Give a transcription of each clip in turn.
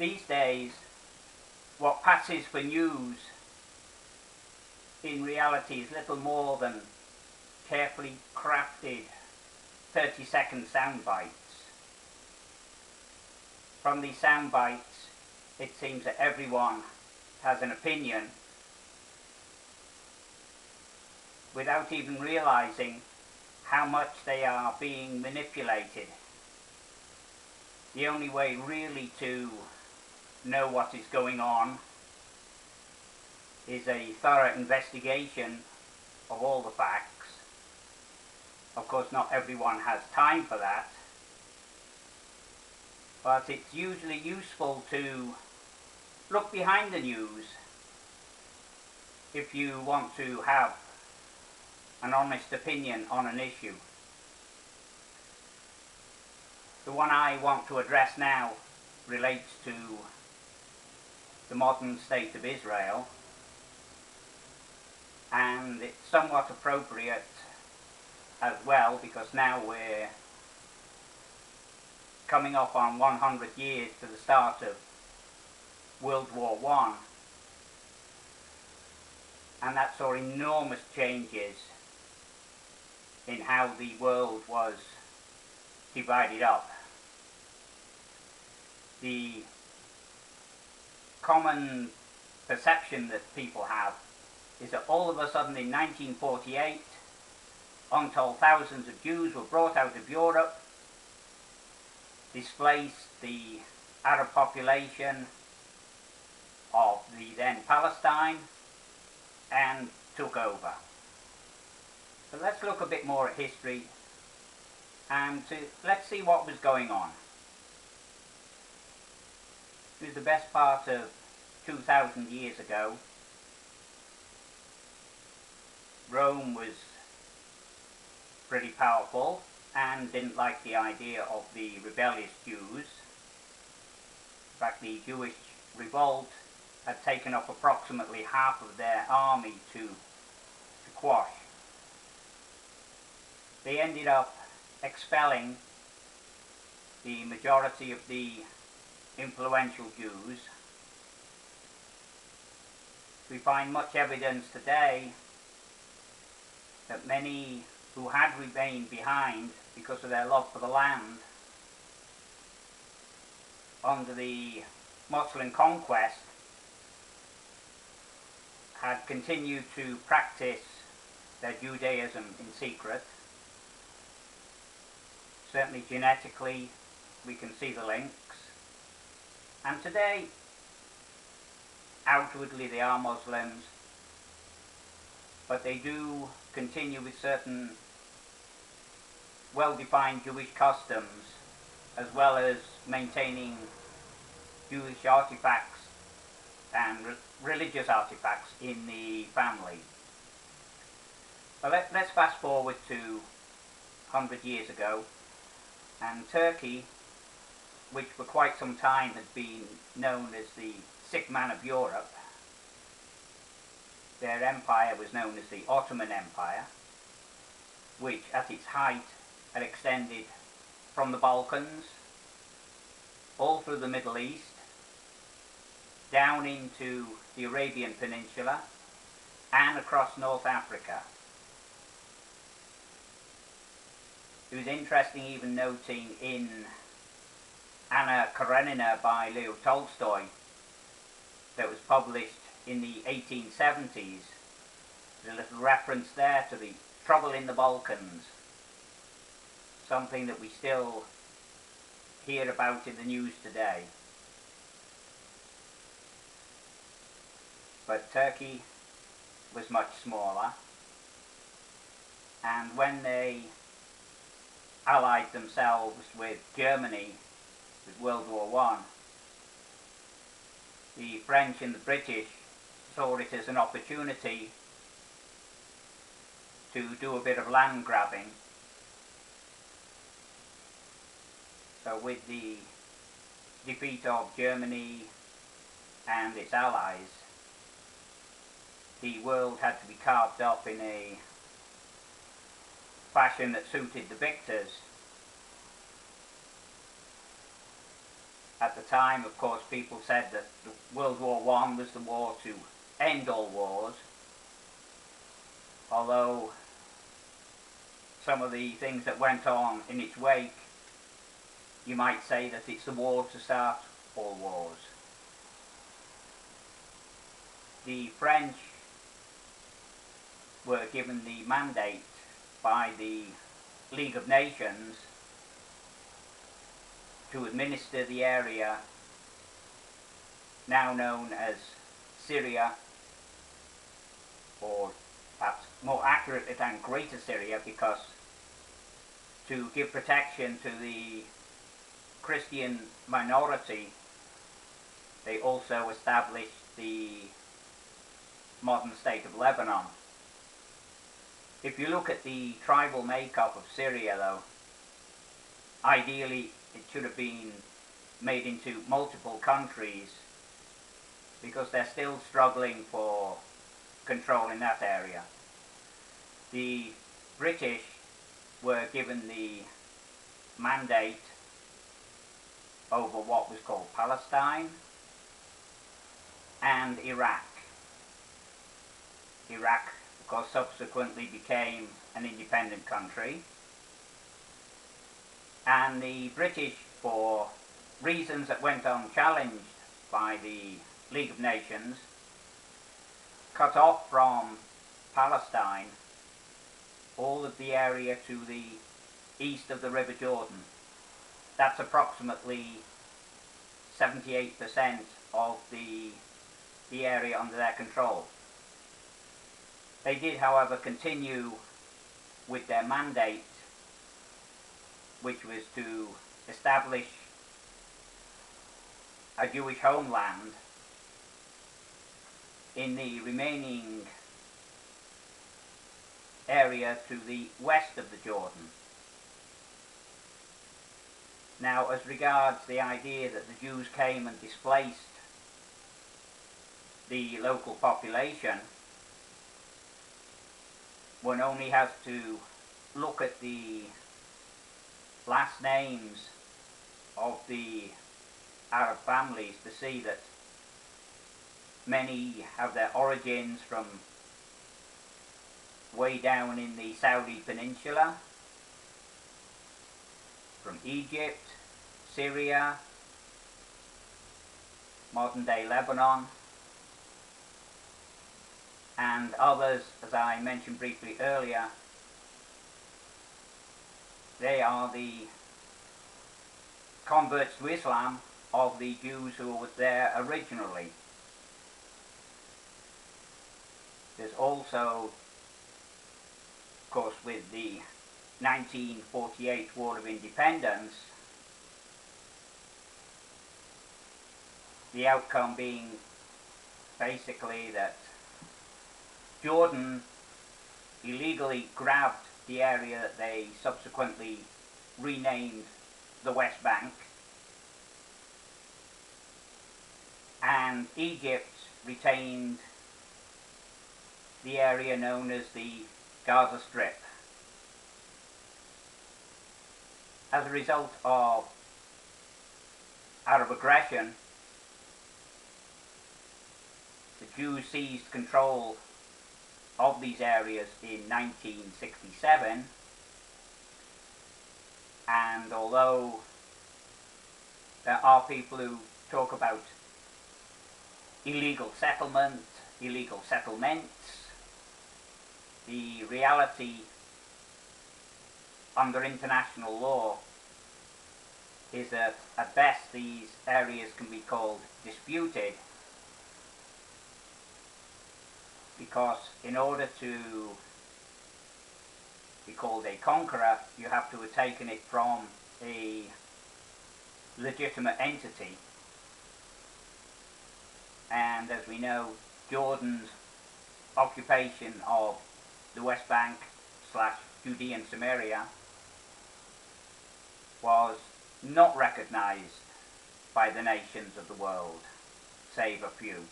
these days, what passes for news in reality is little more than carefully crafted 30-second sound bites. From these sound bites, it seems that everyone has an opinion without even realizing how much they are being manipulated. The only way really to know what is going on is a thorough investigation of all the facts. Of course, not everyone has time for that, but it's usually useful to look behind the news if you want to have an honest opinion on an issue. The one I want to address now relates to the modern state of Israel, and it's somewhat appropriate as well because now we're coming up on 100 years to the start of World War I, and that saw enormous changes in how the world was divided up. The common perception that people have is that all of a sudden in 1948, untold thousands of Jews were brought out of Europe, displaced the Arab population of the then Palestine, and took over. So let's look a bit more at history and let's see what was going on. It was the best part of 2,000 years ago. Rome was pretty powerful and didn't like the idea of the rebellious Jews. In fact, the Jewish revolt had taken up approximately half of their army to quash. They ended up expelling the majority of the influential Jews. We find much evidence today that many who had remained behind because of their love for the land under the Muslim conquest had continued to practice their Judaism in secret. Certainly genetically we can see the links, and today outwardly they are Muslims, but they do continue with certain well-defined Jewish customs, as well as maintaining Jewish artifacts and religious artifacts in the family. But let's fast forward to 100 years ago, and Turkey, which for quite some time had been known as the sick man of Europe, their empire was known as the Ottoman Empire, which at its height had extended from the Balkans, all through the Middle East, down into the Arabian Peninsula, and across North Africa. It was interesting even noting in Anna Karenina by Leo Tolstoy, that was published in the 1870s, there's a little reference there to the trouble in the Balkans, something that we still hear about in the news today. But Turkey was much smaller, and when they allied themselves with Germany with World War I, the French and the British saw it as an opportunity to do a bit of land grabbing. So with the defeat of Germany and its allies, the world had to be carved up in a fashion that suited the victors. At the time, of course, people said that World War I was the war to end all wars, although some of the things that went on in its wake, you might say that it's the war to start all wars. The French were given the mandate by the League of Nations to administer the area now known as Syria, or perhaps more accurately than Greater Syria, because to give protection to the Christian minority, they also established the modern state of Lebanon. If you look at the tribal makeup of Syria, though, ideally it should have been made into multiple countries, because they're still struggling for control in that area. The British were given the mandate over what was called Palestine and Iraq. Iraq, of course, subsequently became an independent country, and the British, for reasons that went unchallenged by the League of Nations, cut off from Palestine all of the area to the east of the River Jordan. That's approximately 78% of the area under their control. They did, however, continue with their mandate, which was to establish a Jewish homeland in the remaining area to the west of the Jordan. Now, as regards the idea that the Jews came and displaced the local population, one only has to look at the last names of the Arab families to see that many have their origins from way down in the Saudi Peninsula, from Egypt, Syria, modern-day Lebanon, and others, as I mentioned briefly earlier, they are the converts to Islam of the Jews who were there originally. There's also, of course, with the 1948 War of Independence, the outcome being basically that Jordan illegally grabbed the area that they subsequently renamed the West Bank, and Egypt retained the area known as the Gaza Strip. As a result of Arab aggression, the Jews seized control of these areas in 1967, and although there are people who talk about illegal settlements, the reality under international law is that at best these areas can be called disputed, because in order to be called a conqueror, you have to have taken it from a legitimate entity. And as we know, Jordan's occupation of the West Bank / Judean Samaria was not recognized by the nations of the world, save a few.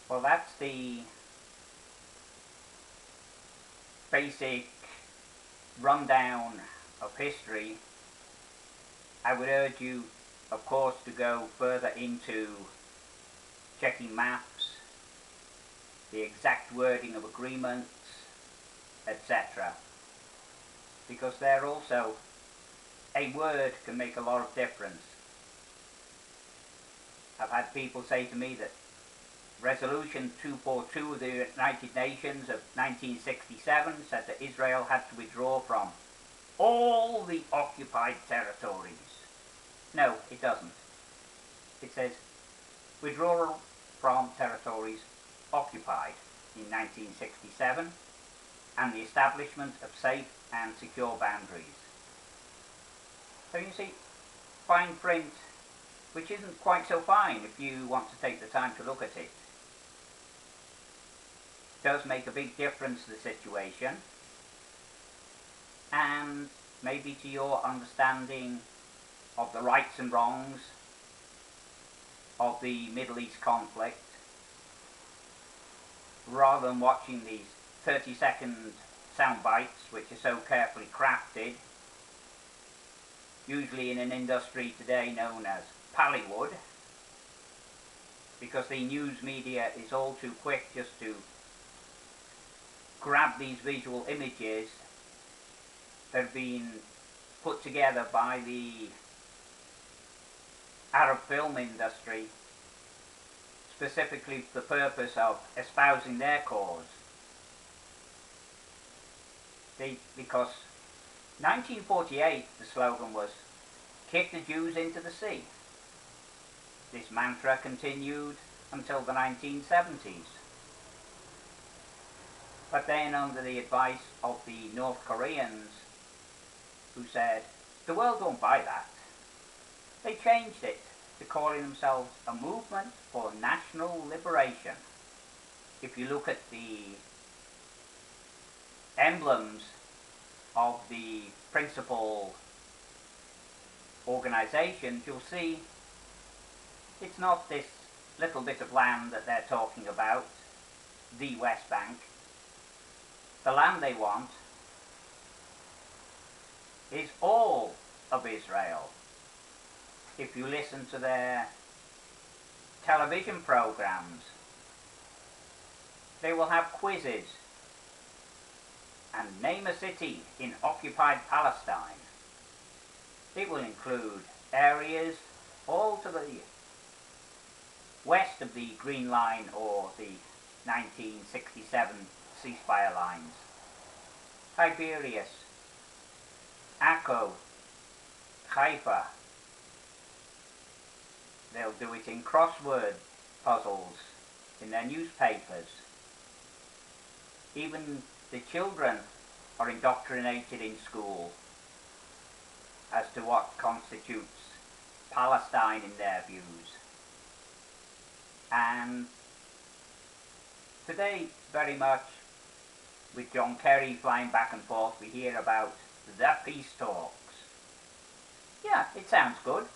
Well, that's the basic rundown of history I would urge you, of course, to go further into checking maps, the exact wording of agreements, etc. Because there also, a word can make a lot of difference. I've had people say to me that Resolution 242 of the United Nations of 1967 said that Israel had to withdraw from all the occupied territories. No, it doesn't. It says withdrawal from territories occupied in 1967 and the establishment of safe and secure boundaries. So you see, fine print, which isn't quite so fine if you want to take the time to look at it, does make a big difference to the situation, and maybe to your understanding of the rights and wrongs of the Middle East conflict, rather than watching these 30-second sound bites which are so carefully crafted, usually in an industry today known as Pallywood, because the news media is all too quick just to grab these visual images that have been put together by the Arab film industry specifically for the purpose of espousing their cause. Because 1948 the slogan was "Kick the Jews into the sea." This mantra continued until the 1970s. But then, under the advice of the North Koreans, who said, "The world won't buy that," they changed it to calling themselves a movement for national liberation. If you look at the emblems of the principal organizations, you'll see it's not this little bit of land that they're talking about, the West Bank. The land they want is all of Israel. If you listen to their television programs, they will have quizzes and name a city in occupied Palestine. It will include areas all to the west of the Green Line or the 1967 ceasefire lines. Tiberias, Akko, Haifa. They'll do it in crossword puzzles in their newspapers. Even the children are indoctrinated in school as to what constitutes Palestine in their views. And today, very much with John Kerry flying back and forth, we hear about the peace talks. Yeah, it sounds good.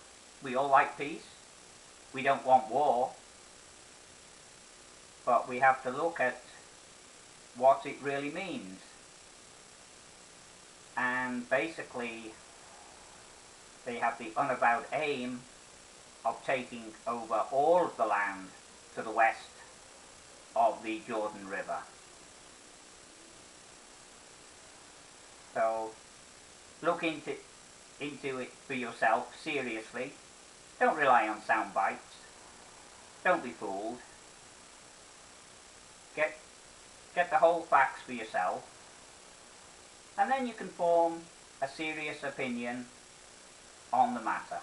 We all like peace. We don't want war. But we have to look at what it really means. And basically, they have the unavowed aim of taking over all of the land to the west of the Jordan River. So look into it for yourself seriously. Don't rely on sound bites. Don't be fooled. Get the whole facts for yourself, and then you can form a serious opinion on the matter.